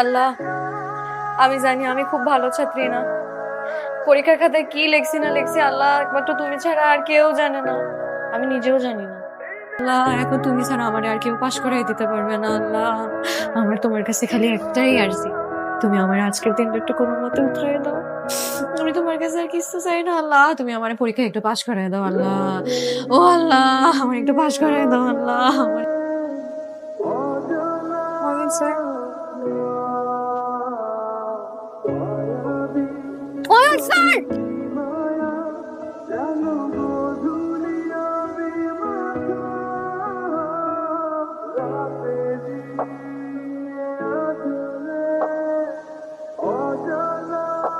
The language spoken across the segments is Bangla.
আল্লাহ, আমি জানি আমি খুব ভালো ছাত্রী না। পরীক্ষার খাতায় কি লেখছি না লেখছি আল্লাহ একমাত্র তুমি ছাড়া আর কেউ জানে না। আমি নিজেও জানি না। আল্লাহ, এখন তুমি ছাড়া আমার আর কেউ পাশ করাই দিতে পারবে না। আল্লাহ, আমার তোমার কাছে খালি একটাই আরজি, তুমি আমার আজকের দিনটা একটু কোনো মতে উতরাই দাও। আমি তোমার কাছে আর কিছু চাই না। আল্লাহ, তুমি আমার পরীক্ষা একটু পাশ করাই দাও। আল্লাহ, ও আল্লাহ, আমার একটু পাশ করাই দাও। আল্লাহ, আমার স্যার, স্যার,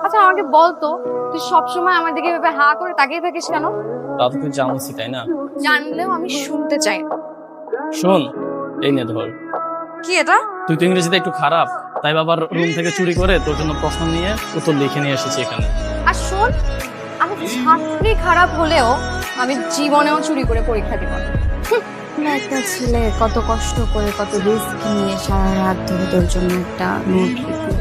আচ্ছা আমাকে বলতো, তুই সবসময় আমার দিকে এভাবে হা করে তাকিয়ে থাকিস কেন? তা তো তুই জানোসই, তাই না? জানলেও আমি শুনতে চাই না। শোন, এই নে ধর। কি এটা? তুই তো ইংরেজিতে একটু খারাপ, তাই বাবার রুম থেকে চুরি করে তোর জন্য প্রশ্ন নিয়ে উত্তর লিখে নিয়ে এসেছি এখানে। আর শোন, আমি ছাত্রী খারাপ হলেও আমি জীবনেও চুরি করে পরীক্ষা দিব না। একটা ছেলে কত কষ্ট করে কত রিস্ক নিয়ে সারা রাত ধরে তোর জন্য একটা নোট লিখলো,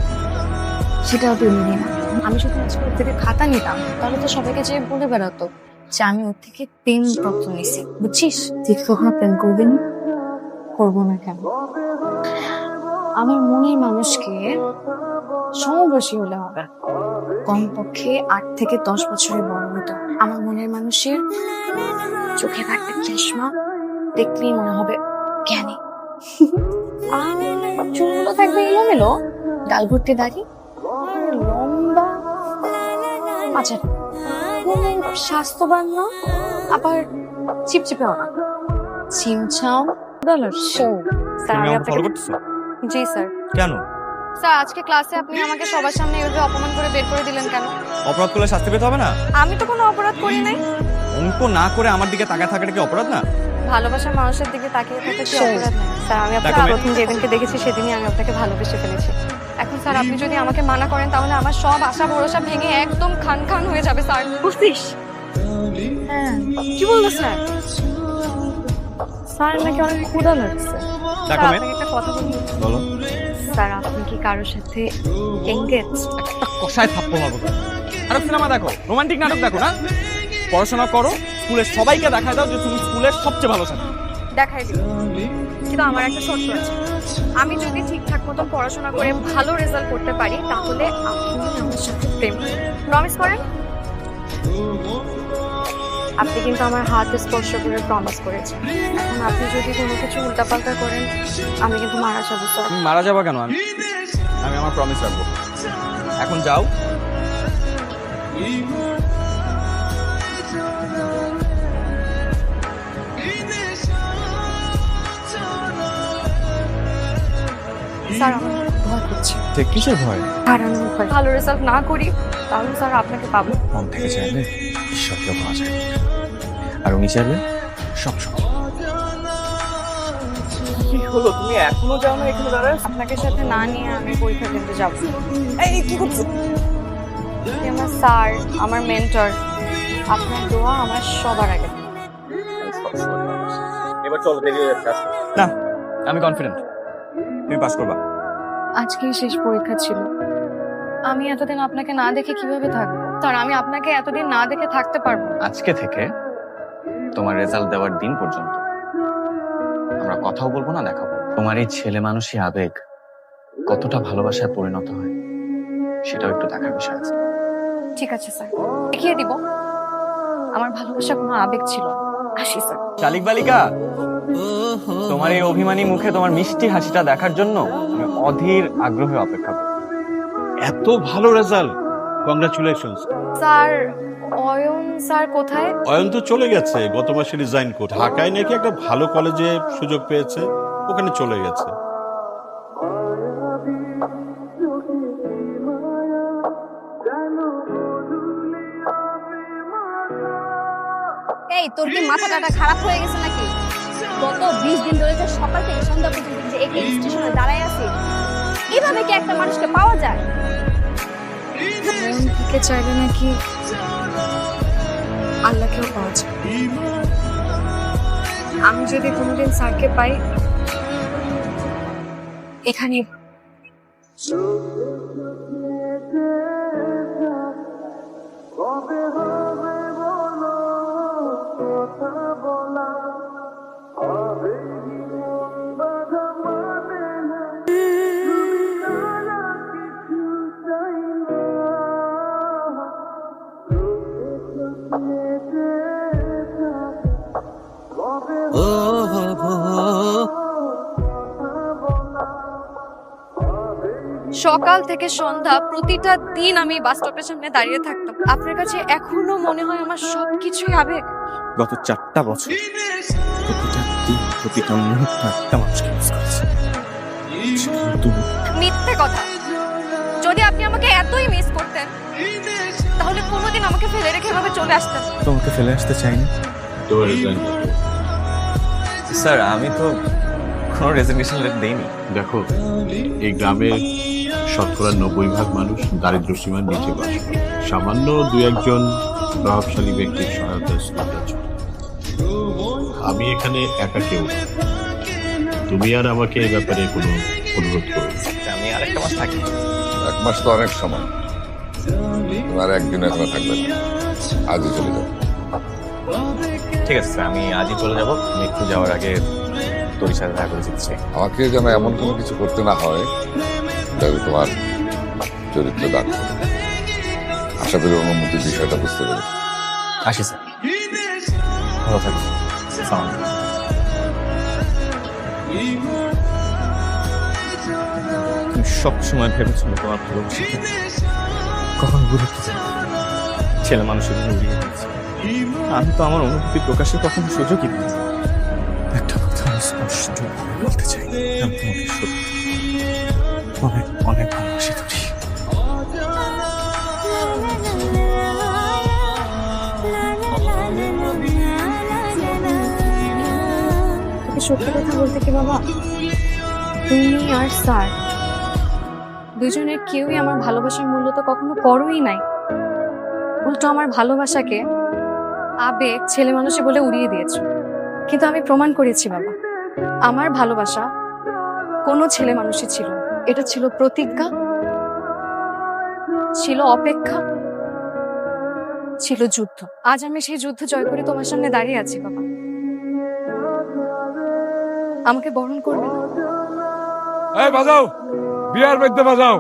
সেটাও তুই নিলি না। আমি যদি আজকে ওর থেকে খাতা নিতাম তাহলে তো সবাইকে যেয়ে বলে বেড়াতো যে আমি ওর থেকে পেন পত্র নিছি, বুঝছিস? তুই কখনো প্রেম করবি না? করবো না কেন? আমার মনের মানুষকে সমবয়সী হলে হবে, কমপক্ষে 8 থেকে 10 বছরের বড় হতো। আমার মনের মানুষের চোখে থাকবে চশমা, দেখলেই মনে হবে জ্ঞানী। আর চুলগুলো থাকবে এলোমেলো, গাল ভর্তি দাড়ি, আর লম্বা, আচ্ছা স্বাস্থ্যবান না, আবার চিপচিপেও না, ছিমছাম শো। স্যার, আমি আপনাকে জি স্যার। কেন? স্যার, আজকে ক্লাসে আপনি আমাকে সবার সামনে এভাবে অপমান করে বের করে দিলেন কেন? অপরাধ করলে শাস্তি পেতে হবে না? আমি তো কোনো অপরাধ করি নাই। অঙ্ক না করে আমার দিকে তাকায় থাকাটা কি অপরাধ না? ভালোবাসার মানুষের দিকে তাকিয়ে থাকা কি অপরাধ না? স্যার, আমি আপনাকে দেখো, প্রথম যেদিনকে দেখেছি সেদিনই আমি আপনাকে ভালোবেসে ফেলেছি। এখন স্যার আপনি যদি আমাকে মানা করেন তাহলে আমার সব আশা ভরসা ভেঙে একদম খান খান হয়ে যাবে স্যার, বুঝছিস? হ্যাঁ, কি বললো স্যার? স্যার নাকি অনেক ক্ষুধা লাগছে। স্যার, দেখো মেয়ে, আপনাকে একটা কথা বলি। বলো। স্যার, আপনি কি কারোর সাথে এঙ্গেজ? একটা কষায় থাপ্পড় মারবো তোকে। আরে সিনেমা দেখো, রোমান্টিক নাটক দেখো না, পড়াশোনা করো, স্কুলের সবাইকে দেখায় দাও যে তুমি স্কুলের সবচেয়ে ভালো ছাত্রী। দেখাই দিই, কিন্তু আমার একটা শর্ত আছে। আমি যদি ঠিকঠাক মতো পড়াশোনা করে ভালো রেজাল্ট করতে পারি তাহলে আপনি আমার সাথে প্রেম প্রমিস করেন। আপনি কিন্তু আমার হাত স্পর্শ করে প্রমিস করেছেন। এখন আপনি যদি কোনো কিছু উল্টাপাল্টা করেন আমি কিন্তু মারা যাবো স্যার। তুমি মারা যাবা কেন? আমি আমি আমার প্রমিস রাখবো। এখন যাও। স্যার, আমার ভয় করছে। কিসের ভয়? হারানোর ভয়। ভালো রেজাল্ট না করি তাহলে স্যার আপনাকে পাবো। মন থেকে চাইলে ঈশ্বরকেও পাওয়া যায়, আর উনি চাইলে সব সম্ভব। কি হলো, তুমি এখনো যাও না এখানে দাঁড়ায়? আপনাকে সাথে না নিয়ে আমি পরীক্ষা দিতে যাব। এই কি করছো? আমার স্যার, আমার মেন্টর, আপনার দোয়া আমার সবার আগে। এবার চলো, দেরি হয়ে যাচ্ছে। না, আমি কনফিডেন্ট তুমি পাস করবা। আজকেই শেষ পরীক্ষা ছিল। আমি এতদিন আপনাকে না দেখে কিভাবে থাকবো? স্যার, আমি আপনাকে এতদিন না দেখে থাকতে পারবো না। আজকে থেকে তোমার রেজাল্ট দেওয়ার দিন পর্যন্ত আমরা কথাও বলবো না, দেখাবো। তোমার এই ছেলে মানুষই আবেগ কতটা ভালোবাসায় পরিণত হয় সেটাও একটু দেখার বিষয় আছে। ঠিক আছে স্যার, দেখিয়ে দিব আমার ভালোবাসা কোনো আবেগ ছিল না। আসি স্যার। শালিক বালিকা, তোমার এই অভিমানী মুখে তোমার মিষ্টি হাসিটা দেখার জন্য আমি অধীর আগ্রহে অপেক্ষা করি। এত ভালো result, congratulations. Sir, Ayan sir কোথায়? অয়ন তো চলে গেছে, গত মাসে রিজাইন করে ঢাকায় নাকি একটা ভালো কলেজে সুযোগ পেয়েছে, ওখানে চলে গেছে। এই তোর কি মাথা টাটা খারাপ হয়ে গেছে নাকি? গত 20 দিন ধরে যে সকাল থেকে সন্ধ্যা পর্যন্ত যে এই স্টেশনে দাঁড়ায় আছি, এভাবে কি একটা মানুষকে পাওয়া যায়? মন থেকে চাইলে নাকি আল্লাহকেও পাওয়া যায়। আমি যদি কোনোদিন স্যারকে পাই এখানে সকাল থেকে সন্ধ্যা প্রতিটা দিন আমি বাস স্টপের সামনে দাঁড়িয়ে থাকতাম। আপনার কাছে এখনো মনে হয় আমার সবকিছুই আবেগ? গত 4টা বছর প্রতিটা দিন প্রতিটা মুহূর্ত একটা মানুষকে মিস করেছি। সেটা তুমি। মিথ্যে কথা। যদি আপনি আমাকে এতই মিস করতেন তাহলে কোনোদিন আমাকে ফেলে রেখে এভাবে চলে আসতেন। তোমাকে ফেলে আসতে চাইনি। স্যার আমি তো কোনো রেজিগনেশন লেটার দেইনি। দেখো, এই গ্রামের শতকরা 90% মানুষ দারিদ্র্য সীমার নিচে বাস করে। সামান্য 2-1 প্রভাবশালী ব্যক্তির সহায়তায় স্কুলটা চলে। আমি এখানে একা কেউ না। তুমি আর আমাকে এই ব্যাপারে কোনো অনুরোধ করো না। আমি আরেকটা মাস থাকি। 1 মাস তো অনেক সময়, তোমার একদিন এখানে থাকবে না, আজই চলে যাবে। ঠিক আছে স্যার, আমি আজই চলে যাব। আমি একটু যাওয়ার আগে তোর সাথে দেখা করে দিচ্ছি। আমাকে যেন এমন কোনো কিছু করতে না হয় যাতে তোমার চরিত্র দাগ পড়ে। আশা করি অনুমতির বিষয়টা বুঝতে পেরেছি। আসি স্যার, ভালো থাকবেন। আসসালামু আলাইকুম। তুমি সবসময় ভেবেছিল তোমার ভালোবাসা কখন গুরুত্ব দেবে। ছেলে মানুষের জন্য উড়িয়ে দিয়েছে। আমি তো আমার অনুভূতি প্রকাশের কখনো সুযোগই দিই। একটা কথা আমি স্পষ্ট বলতে চাই, আমি তোমাকে সত্যি অনেক অনেক ভালোবাসি তুমি। সত্যি কথা বলতে কি বাবা, তুমি আর স্যার দুজনের কেউই আমার ভালোবাসার মূল্য তো কখনো করোই নাই। উল্টো আমার ভালোবাসাকে আবেগ ছেলে মানুষে বলে উড়িয়ে দিয়েছ। কিন্তু আমি প্রমাণ করেছি বাবা, আমার ভালোবাসা কোনো ছেলে মানুষই ছিল না। এটা ছিল প্রতিজ্ঞা, ছিল অপেক্ষা, ছিল যুদ্ধ। আজ আমি সেই যুদ্ধ জয় করে তোমার সামনে দাঁড়িয়ে আছি বাবা। আমাকে বরণ করবে না? এই বাজাও, বিয়ার মধ্যে বাজাও।